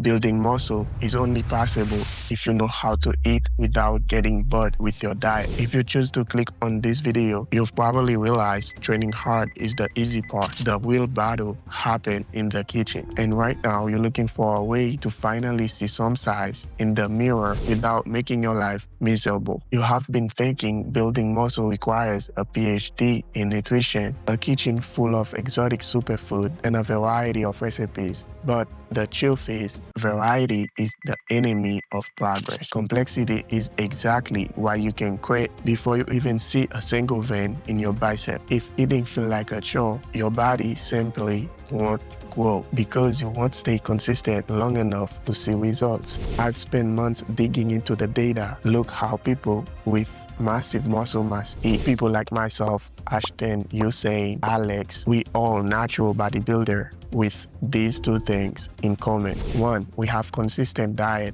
Building muscle is only possible if you know how to eat without getting bored with your diet. If you choose to click on this video, you've probably realized training hard is the easy part. The real battle happens in the kitchen. And right now, you're looking for a way to finally see some size in the mirror without making your life miserable. You have been thinking building muscle requires a PhD in nutrition, a kitchen full of exotic superfood, and a variety of recipes. But the truth is, variety is the enemy of progress. Complexity is exactly why you can quit before you even see a single vein in your bicep. If eating feels like a chore, your body simply won't grow because you won't stay consistent long enough to see results. I've spent months digging into the data. Look how people with massive muscle mass eat. People like myself, Ashton, Usain, Alex, we all natural bodybuilder with these two things in common. One, we have consistent diet.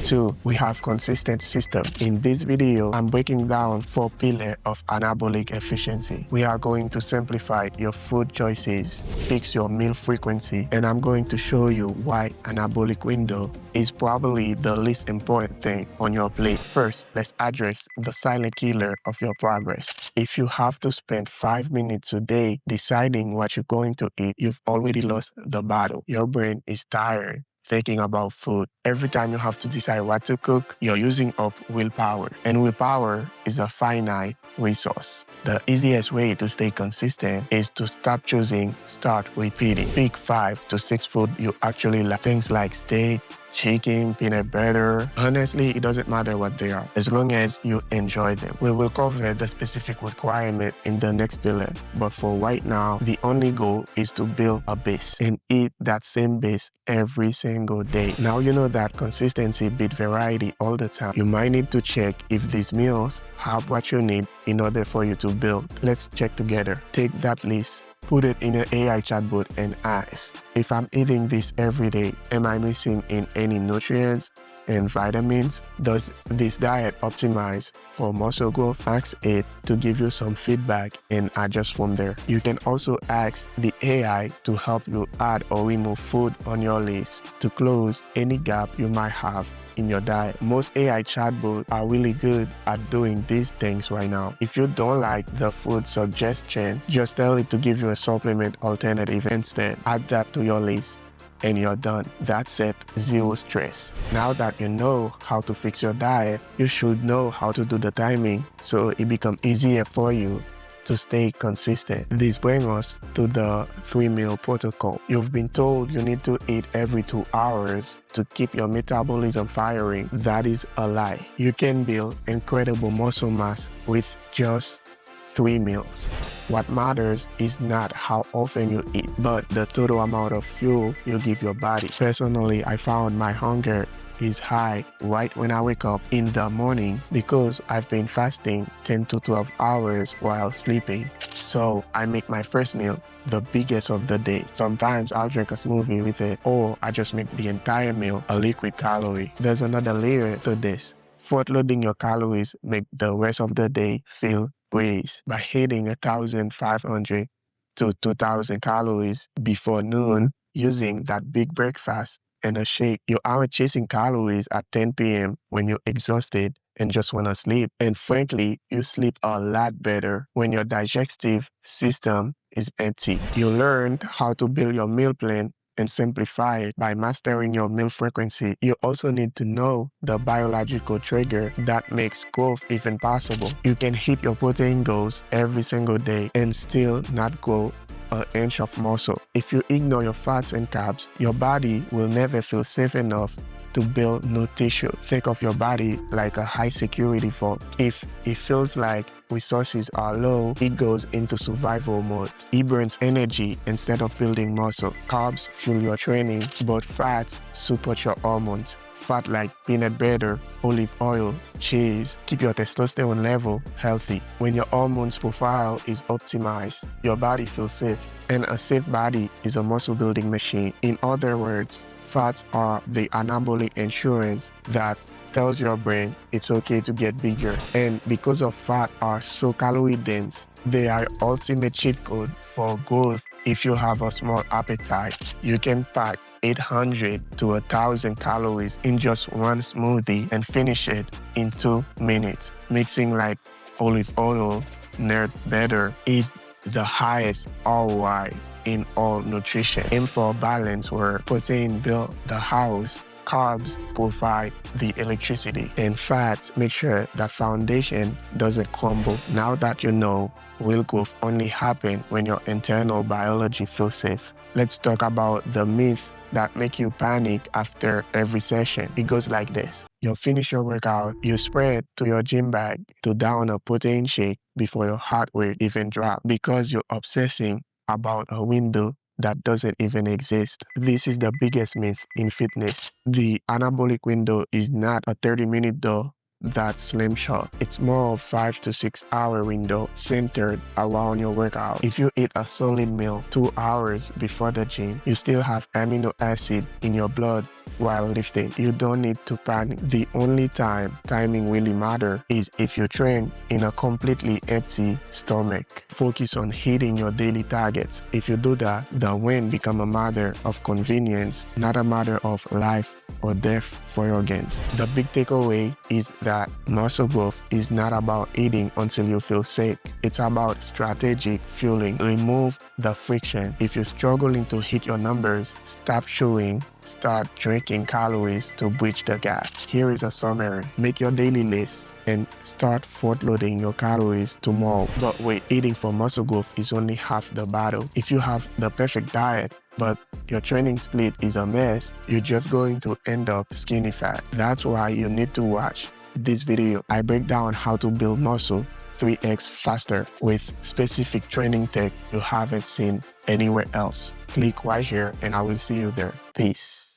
Two, we have consistent system. In this video, I'm breaking down 4 pillars of anabolic efficiency. We are going to simplify your food choices, fix your meal frequency, and I'm going to show you why anabolic window is probably the least important thing on your plate. First, let's address the silent killer of your progress. If you have to spend 5 minutes a day deciding what you're going to eat, you've already lost the battle. Your brain is tired thinking about food. Every time you have to decide what to cook, you're using up willpower. And willpower is a finite resource. The easiest way to stay consistent is to stop choosing, start repeating. Pick 5 to 6 food you actually like. Things like steak, chicken, peanut butter. Honestly, it doesn't matter what they are, as long as you enjoy them. We will cover the specific requirement in the next pillar, but for right now, the only goal is to build a base and eat that same base every single day. Now you know that consistency beats variety all the time. You might need to check if these meals have what you need in order for you to build. Let's check together. Take that list, put it in an AI chatbot and ask, if I'm eating this every day, am I missing in any nutrients and vitamins? Does this diet optimize for muscle growth? Ask it to give you some feedback and adjust from there. You can also ask the AI to help you add or remove food on your list to close any gap you might have in your diet. Most AI chatbots are really good at doing these things right now. If you don't like the food suggestion, just tell it to give you a supplement alternative instead. Add that to your list and you're done. That's it, zero stress. Now that you know how to fix your diet, you should know how to do the timing so it becomes easier for you to stay consistent. This brings us to the 3-meal protocol. You've been told you need to eat every 2 hours to keep your metabolism firing. That is a lie. You can build incredible muscle mass with just 3 meals. What matters is not how often you eat, but the total amount of fuel you give your body. Personally, I found my hunger is high right when I wake up in the morning because I've been fasting 10 to 12 hours while sleeping. So I make my first meal the biggest of the day. Sometimes I'll drink a smoothie with it, or I just make the entire meal a liquid calorie. There's another layer to this. Front loading your calories make the rest of the day feel breeze. By hitting 1,500 to 2,000 calories before noon using that big breakfast and a shake, you aren't chasing calories at 10 p.m. when you're exhausted and just want to sleep. And frankly, you sleep a lot better when your digestive system is empty. You learned how to build your meal plan and simplify it by mastering your meal frequency. You also need to know the biological trigger that makes growth even possible. You can hit your protein goals every single day and still not grow an inch of muscle. If you ignore your fats and carbs, your body will never feel safe enough to build new tissue. Think of your body like a high security vault. If it feels like resources are low, it goes into survival mode. It burns energy instead of building muscle. Carbs fuel your training, but fats support your hormones. Fat like peanut butter, olive oil, cheese keep your testosterone level healthy. When your hormones profile is optimized, your body feels safe, and a safe body is a muscle building machine. In other words, fats are the anabolic insurance that tells your brain it's okay to get bigger. And because of fat are so calorie dense, they are ultimate cheat code for growth If you have a small appetite, you can pack 800 to 1,000 calories in just one smoothie and finish it in 2 minutes. Mixing like olive oil, nerd better, is the highest ROI in all nutrition. Aim for a balance where protein build the house, carbs provide the electricity, and fats make sure that foundation doesn't crumble. Now that you know, real growth only happens when your internal biology feels safe. Let's talk about the myth that make you panic after every session. It goes like this. You finish your workout, you sprint to your gym bag to down a protein shake before your heart rate even drop because you're obsessing about a window that doesn't even exist. This is the biggest myth in fitness. The anabolic window is not a 30-minute door that's slim shot. It's more of 5 to 6 hour window centered around your workout. If you eat a solid meal 2 hours before the gym, you still have amino acid in your blood while lifting. You don't need to panic. The only time timing really matters is if you train in a completely empty stomach. Focus on hitting your daily targets. If you do that, the win becomes a matter of convenience, not a matter of life or death for your gains. The big takeaway is that muscle growth is not about eating until you feel sick. It's about strategic fueling. Remove the friction. If you're struggling to hit your numbers, stop chewing, start drinking calories to bridge the gap. Here is a summary. Make your daily list and start front-loading your calories tomorrow. But wait, eating for muscle growth is only half the battle. If you have the perfect diet, but your training split is a mess, you're just going to end up skinny fat. That's why you need to watch this video. I break down how to build muscle 3x faster with specific training tech you haven't seen anywhere else. Click right here and I will see you there. Peace.